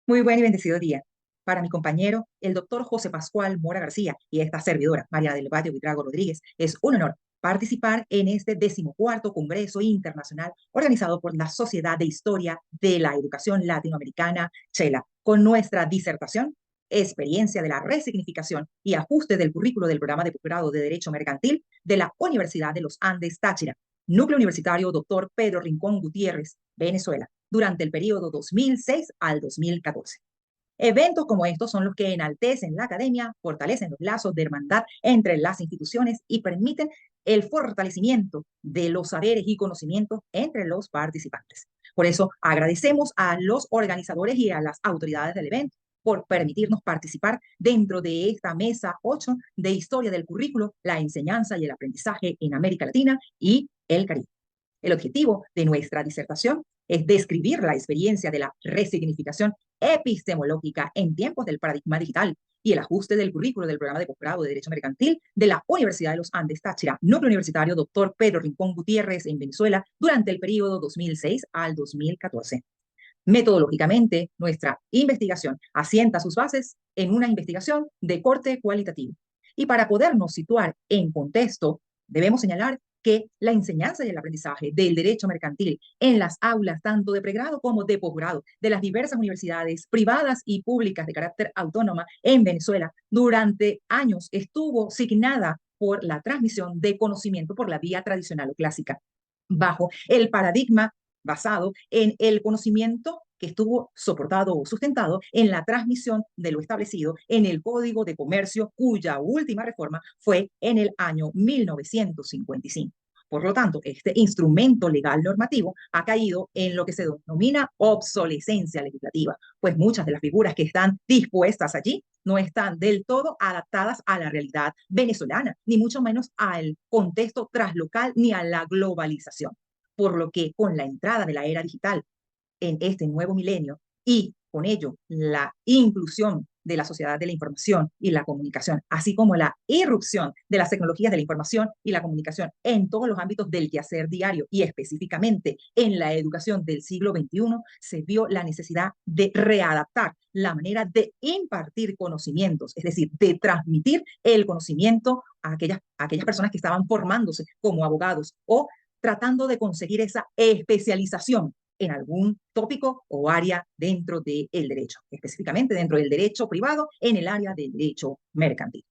Muy buen y bendecido día. Para mi compañero, el doctor José Pascual Mora García y esta servidora, María del Valle Buitrago Rodríguez, es un honor participar en este 14º Congreso Internacional organizado por la Sociedad de Historia de la Educación Latinoamericana, CHELA, con nuestra disertación, experiencia de la resignificación y ajuste del currículo del programa de posgrado de Derecho Mercantil de la Universidad de los Andes Táchira, Núcleo Universitario Dr. Pedro Rincón Gutiérrez, Venezuela, durante el periodo 2006 al 2014. Eventos como estos son los que enaltecen la academia, fortalecen los lazos de hermandad entre las instituciones y permiten el fortalecimiento de los saberes y conocimientos entre los participantes. Por eso agradecemos a los organizadores y a las autoridades del evento por permitirnos participar dentro de esta mesa 8 de historia del currículo, la enseñanza y el aprendizaje en América Latina y el Caribe. El objetivo de nuestra disertación es describir la experiencia de la resignificación epistemológica en tiempos del paradigma digital y el ajuste del currículo del programa de posgrado de Derecho Mercantil de la Universidad de los Andes Táchira, Núcleo Universitario Dr. Pedro Rincón Gutiérrez en Venezuela durante el periodo 2006 al 2014. Metodológicamente, nuestra investigación asienta sus bases en una investigación de corte cualitativo. Y para podernos situar en contexto, debemos señalar que la enseñanza y el aprendizaje del derecho mercantil en las aulas tanto de pregrado como de posgrado de las diversas universidades privadas y públicas de carácter autónoma en Venezuela durante años estuvo signada por la transmisión de conocimiento por la vía tradicional o clásica, bajo el paradigma basado en el conocimiento que estuvo soportado o sustentado en la transmisión de lo establecido en el Código de Comercio, cuya última reforma fue en el año 1955. Por lo tanto, este instrumento legal normativo ha caído en lo que se denomina obsolescencia legislativa, pues muchas de las figuras que están dispuestas allí no están del todo adaptadas a la realidad venezolana, ni mucho menos al contexto translocal ni a la globalización. Por lo que con la entrada de la era digital en este nuevo milenio y con ello la inclusión de la sociedad de la información y la comunicación, así como la irrupción de las tecnologías de la información y la comunicación en todos los ámbitos del quehacer diario y específicamente en la educación del siglo XXI, se vio la necesidad de readaptar la manera de impartir conocimientos, es decir, de transmitir el conocimiento a aquellas personas que estaban formándose como abogados o tratando de conseguir esa especialización en algún tópico o área dentro del derecho, específicamente dentro del derecho privado, en el área del derecho mercantil.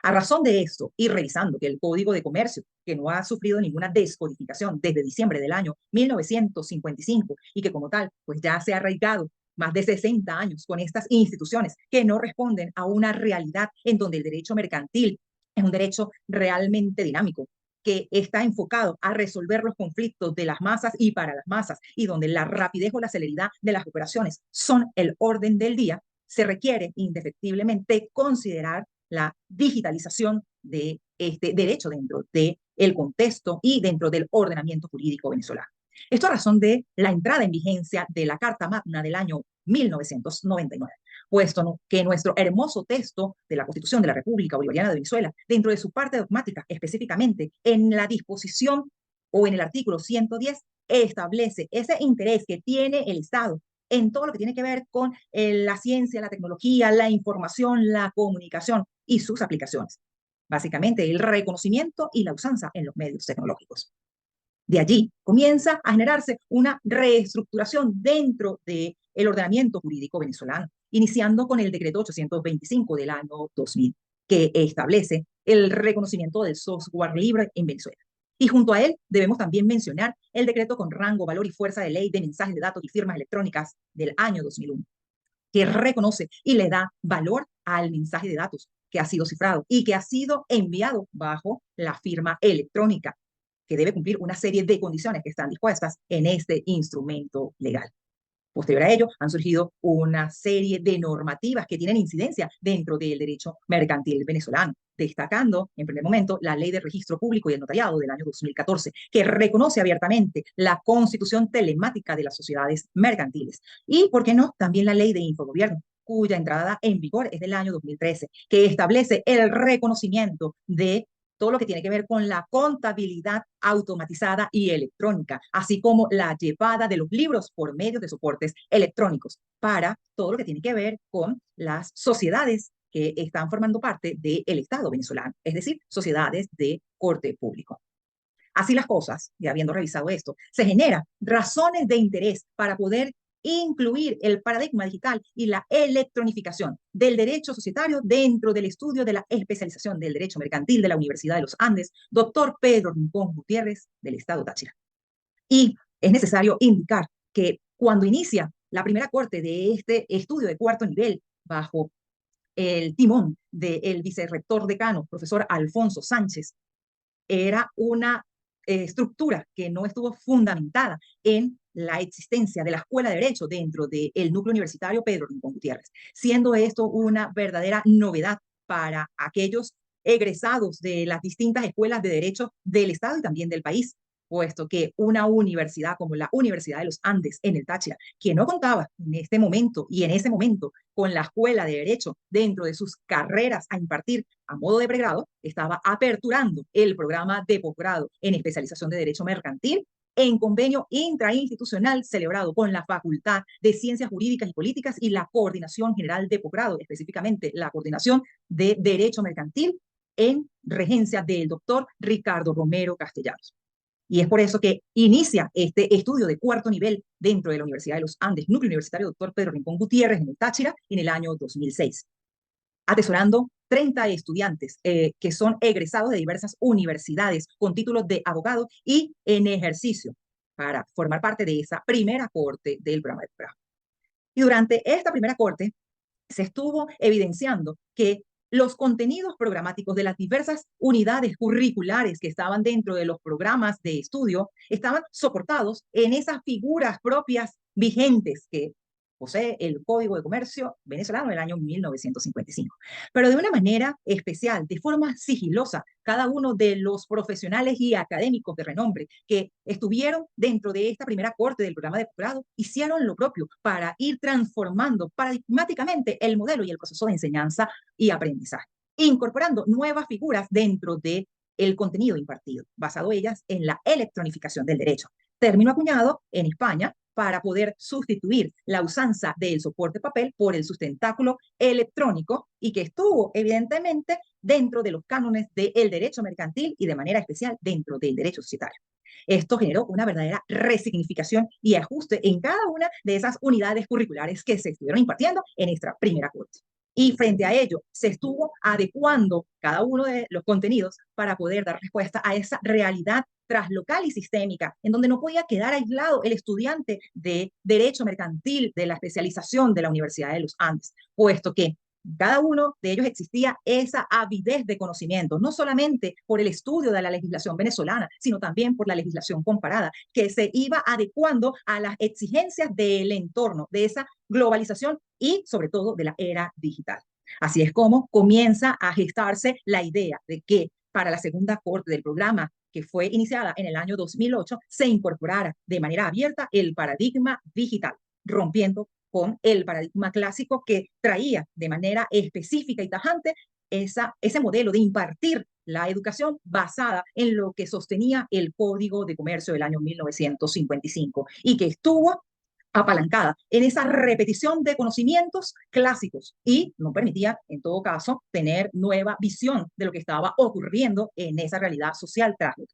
A razón de esto, y revisando que el Código de Comercio, que no ha sufrido ninguna descodificación desde diciembre del año 1955 y que como tal, pues ya se ha arraigado más de 60 años con estas instituciones que no responden a una realidad en donde el derecho mercantil es un derecho realmente dinámico, que está enfocado a resolver los conflictos de las masas y para las masas, y donde la rapidez o la celeridad de las operaciones son el orden del día, se requiere indefectiblemente considerar la digitalización de este derecho dentro del contexto y dentro del ordenamiento jurídico venezolano. Esto a razón de la entrada en vigencia de la Carta Magna del año 1999, puesto que nuestro hermoso texto de la Constitución de la República Bolivariana de Venezuela, dentro de su parte dogmática, específicamente en la disposición o en el artículo 110, establece ese interés que tiene el Estado en todo lo que tiene que ver con la ciencia, la tecnología, la información, la comunicación y sus aplicaciones. Básicamente, el reconocimiento y la usanza en los medios tecnológicos. De allí comienza a generarse una reestructuración dentro del ordenamiento jurídico venezolano, iniciando con el decreto 825 del año 2000, que establece el reconocimiento del software libre en Venezuela. Y junto a él debemos también mencionar el decreto con rango, valor y fuerza de ley de mensajes de datos y firmas electrónicas del año 2001, que reconoce y le da valor al mensaje de datos que ha sido cifrado y que ha sido enviado bajo la firma electrónica, que debe cumplir una serie de condiciones que están dispuestas en este instrumento legal. Posterior a ello, han surgido una serie de normativas que tienen incidencia dentro del derecho mercantil venezolano, destacando, en primer momento, la Ley de Registro Público y el Notariado del año 2014, que reconoce abiertamente la constitución telemática de las sociedades mercantiles. Y, ¿por qué no?, también la Ley de Infogobierno, cuya entrada en vigor es del año 2013, que establece el reconocimiento de todo lo que tiene que ver con la contabilidad automatizada y electrónica, así como la llevada de los libros por medio de soportes electrónicos para todo lo que tiene que ver con las sociedades que están formando parte del Estado venezolano, es decir, sociedades de corte público. Así las cosas, y habiendo revisado esto, se generan razones de interés para poder incluir el paradigma digital y la electronificación del derecho societario dentro del estudio de la especialización del derecho mercantil de la Universidad de los Andes, doctor Pedro Rincón Gutiérrez, del Estado Táchira. Y es necesario indicar que cuando inicia la primera corte de este estudio de cuarto nivel bajo el timón del vicerrector decano, profesor Alfonso Sánchez, era una estructura que no estuvo fundamentada en la existencia de la Escuela de Derecho dentro del núcleo universitario Pedro Rincón Gutiérrez, siendo esto una verdadera novedad para aquellos egresados de las distintas escuelas de derecho del Estado y también del país, puesto que una universidad como la Universidad de los Andes en el Táchira, que no contaba en este momento y en ese momento con la Escuela de Derecho dentro de sus carreras a impartir a modo de pregrado, estaba aperturando el programa de posgrado en especialización de Derecho Mercantil en convenio intrainstitucional celebrado con la Facultad de Ciencias Jurídicas y Políticas y la Coordinación General de Posgrado, específicamente la Coordinación de Derecho Mercantil en regencia del doctor Ricardo Romero Castellanos. Y es por eso que inicia este estudio de cuarto nivel dentro de la Universidad de los Andes, Núcleo Universitario Dr. Pedro Rincón Gutiérrez en el Táchira en el año 2006, atesorando 30 estudiantes que son egresados de diversas universidades con títulos de abogado y en ejercicio para formar parte de esa primera corte del programa de posgrado. Y durante esta primera corte se estuvo evidenciando que los contenidos programáticos de las diversas unidades curriculares que estaban dentro de los programas de estudio estaban soportados en esas figuras propias vigentes que posee el Código de Comercio venezolano del año 1955. Pero de una manera especial, de forma sigilosa, cada uno de los profesionales y académicos de renombre que estuvieron dentro de esta primera corte del programa de posgrado hicieron lo propio para ir transformando paradigmáticamente el modelo y el proceso de enseñanza y aprendizaje, incorporando nuevas figuras dentro de el contenido impartido, basado ellas en la electronificación del derecho, término acuñado en España para poder sustituir la usanza del soporte papel por el sustentáculo electrónico y que estuvo evidentemente dentro de los cánones del derecho mercantil y de manera especial dentro del derecho societario. Esto generó una verdadera resignificación y ajuste en cada una de esas unidades curriculares que se estuvieron impartiendo en esta primera corte. Y frente a ello, se estuvo adecuando cada uno de los contenidos para poder dar respuesta a esa realidad translocal y sistémica, en donde no podía quedar aislado el estudiante de Derecho Mercantil de la especialización de la Universidad de los Andes, puesto que cada uno de ellos existía esa avidez de conocimiento, no solamente por el estudio de la legislación venezolana, sino también por la legislación comparada, que se iba adecuando a las exigencias del entorno, de esa globalización y sobre todo de la era digital. Así es como comienza a gestarse la idea de que para la segunda corte del programa, que fue iniciada en el año 2008, se incorporara de manera abierta el paradigma digital, rompiendo con el paradigma clásico que traía de manera específica y tajante ese modelo de impartir la educación basada en lo que sostenía el Código de Comercio del año 1955 y que estuvo apalancada en esa repetición de conocimientos clásicos y no permitía, en todo caso, tener nueva visión de lo que estaba ocurriendo en esa realidad social trágica.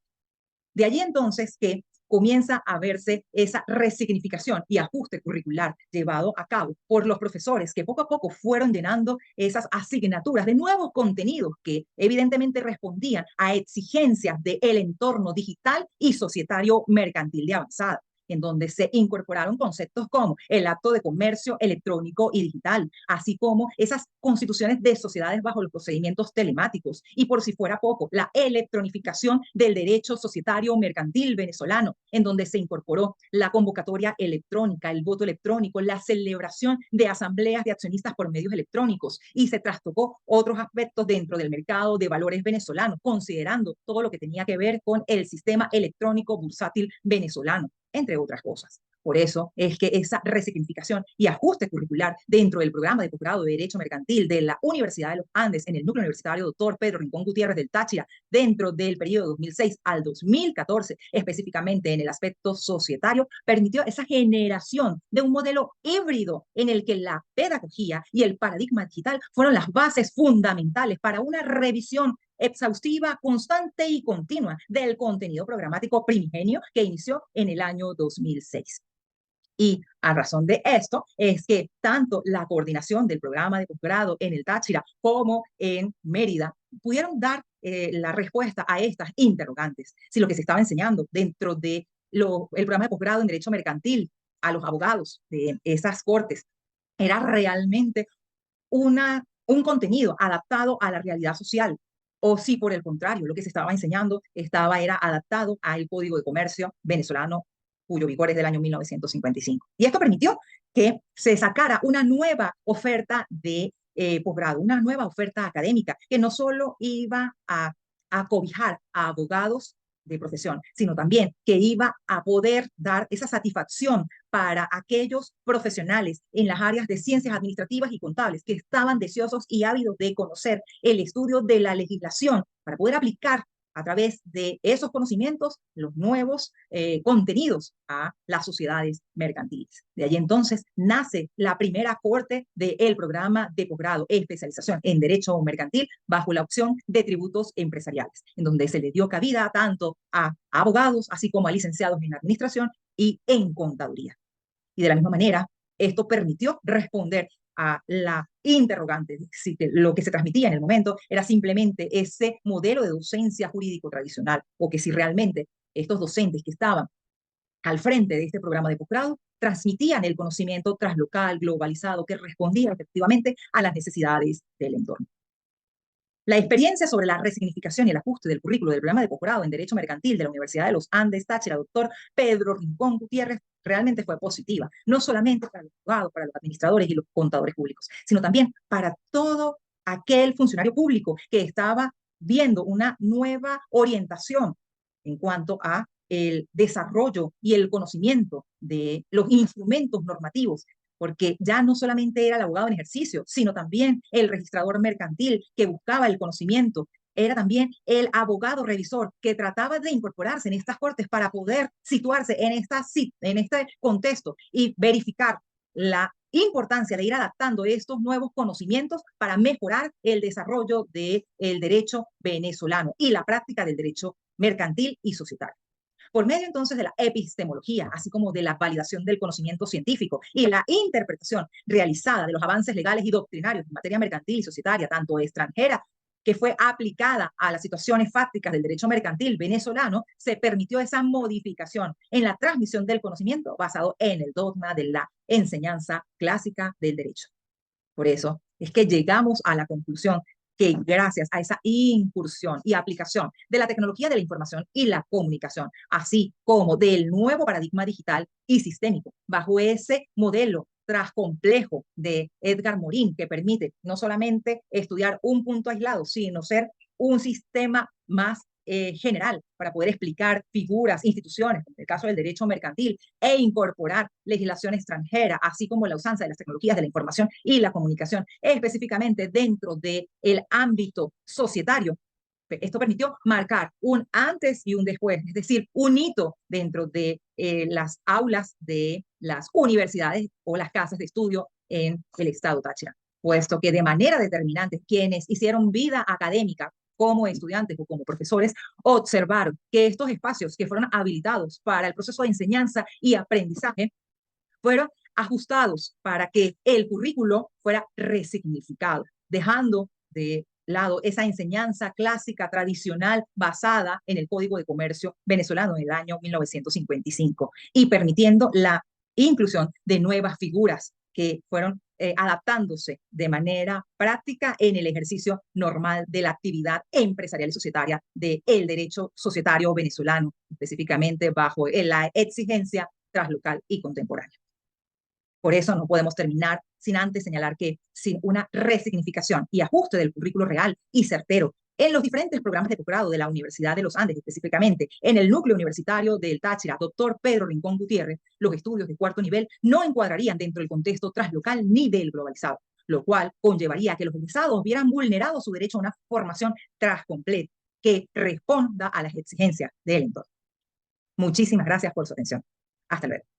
De allí entonces que comienza a verse esa resignificación y ajuste curricular llevado a cabo por los profesores que poco a poco fueron llenando esas asignaturas de nuevos contenidos que evidentemente respondían a exigencias del entorno digital y societario mercantil de avanzada, en donde se incorporaron conceptos como el acto de comercio electrónico y digital, así como esas constituciones de sociedades bajo los procedimientos telemáticos y, por si fuera poco, la electronificación del derecho societario mercantil venezolano, en donde se incorporó la convocatoria electrónica, el voto electrónico, la celebración de asambleas de accionistas por medios electrónicos y se trastocó otros aspectos dentro del mercado de valores venezolano, considerando todo lo que tenía que ver con el sistema electrónico bursátil venezolano, entre otras cosas. Por eso es que esa resignificación y ajuste curricular dentro del programa de posgrado de Derecho Mercantil de la Universidad de los Andes en el núcleo universitario Dr. Pedro Rincón Gutiérrez del Táchira, dentro del periodo 2006 al 2014, específicamente en el aspecto societario, permitió esa generación de un modelo híbrido en el que la pedagogía y el paradigma digital fueron las bases fundamentales para una revisión exhaustiva, constante y continua del contenido programático primigenio que inició en el año 2006. Y a razón de esto es que tanto la coordinación del programa de posgrado en el Táchira como en Mérida pudieron dar la respuesta a estas interrogantes. Si lo que se estaba enseñando dentro de el programa de posgrado en Derecho Mercantil a los abogados de esas cortes era realmente un contenido adaptado a la realidad social, o si por el contrario lo que se estaba enseñando era adaptado al Código de Comercio venezolano, cuyo vigor es del año 1955. Y esto permitió que se sacara una nueva oferta de posgrado, una nueva oferta académica que no solo iba a cobijar a abogados de profesión, sino también que iba a poder dar esa satisfacción para aquellos profesionales en las áreas de ciencias administrativas y contables que estaban deseosos y ávidos de conocer el estudio de la legislación para poder aplicar a través de esos conocimientos los nuevos contenidos a las sociedades mercantiles. De allí entonces nace la primera corte del programa de posgrado, especialización en Derecho Mercantil, bajo la opción de tributos empresariales, en donde se le dio cabida tanto a abogados, así como a licenciados en administración y en contaduría. Y de la misma manera, esto permitió responder a la interrogante, si lo que se transmitía en el momento era simplemente ese modelo de docencia jurídico tradicional, o que si realmente estos docentes que estaban al frente de este programa de posgrado transmitían el conocimiento translocal, globalizado, que respondía efectivamente a las necesidades del entorno. La experiencia sobre la resignificación y el ajuste del currículo del programa de posgrado en Derecho Mercantil de la Universidad de los Andes, Táchira, doctor Pedro Rincón Gutiérrez, realmente fue positiva, no solamente para los abogados, para los administradores y los contadores públicos, sino también para todo aquel funcionario público que estaba viendo una nueva orientación en cuanto a el desarrollo y el conocimiento de los instrumentos normativos, porque ya no solamente era el abogado en ejercicio, sino también el registrador mercantil que buscaba el conocimiento, era también el abogado revisor que trataba de incorporarse en estas cortes para poder situarse en este contexto y verificar la importancia de ir adaptando estos nuevos conocimientos para mejorar el desarrollo del derecho venezolano y la práctica del derecho mercantil y societario. Por medio entonces de la epistemología, así como de la validación del conocimiento científico y la interpretación realizada de los avances legales y doctrinarios en materia mercantil y societaria, tanto extranjera, que fue aplicada a las situaciones fácticas del derecho mercantil venezolano, se permitió esa modificación en la transmisión del conocimiento basado en el dogma de la enseñanza clásica del derecho. Por eso es que llegamos a la conclusión que gracias a esa incursión y aplicación de la tecnología de la información y la comunicación, así como del nuevo paradigma digital y sistémico, bajo ese modelo complejo de Edgar Morin, que permite no solamente estudiar un punto aislado, sino ser un sistema más general para poder explicar figuras, instituciones, en el caso del derecho mercantil, e incorporar legislación extranjera, así como la usanza de las tecnologías de la información y la comunicación, específicamente dentro del ámbito societario. Esto permitió marcar un antes y un después, es decir, un hito dentro de las aulas de las universidades o las casas de estudio en el estado Táchira, puesto que de manera determinante quienes hicieron vida académica como estudiantes o como profesores, observaron que estos espacios que fueron habilitados para el proceso de enseñanza y aprendizaje fueron ajustados para que el currículo fuera resignificado, dejando de lado esa enseñanza clásica tradicional basada en el Código de Comercio venezolano en el año 1955 y permitiendo la inclusión de nuevas figuras que fueron adaptándose de manera práctica en el ejercicio normal de la actividad empresarial y societaria del derecho societario venezolano, específicamente bajo la exigencia translocal y contemporánea. Por eso no podemos terminar sin antes señalar que sin una resignificación y ajuste del currículo real y certero En los diferentes programas de posgrado de la Universidad de los Andes, específicamente en el núcleo universitario del Táchira, doctor Pedro Rincón Gutiérrez, los estudios de cuarto nivel no encuadrarían dentro del contexto translocal ni del globalizado, lo cual conllevaría a que los egresados vieran vulnerado su derecho a una formación transcompleta que responda a las exigencias del entorno. Muchísimas gracias por su atención. Hasta luego.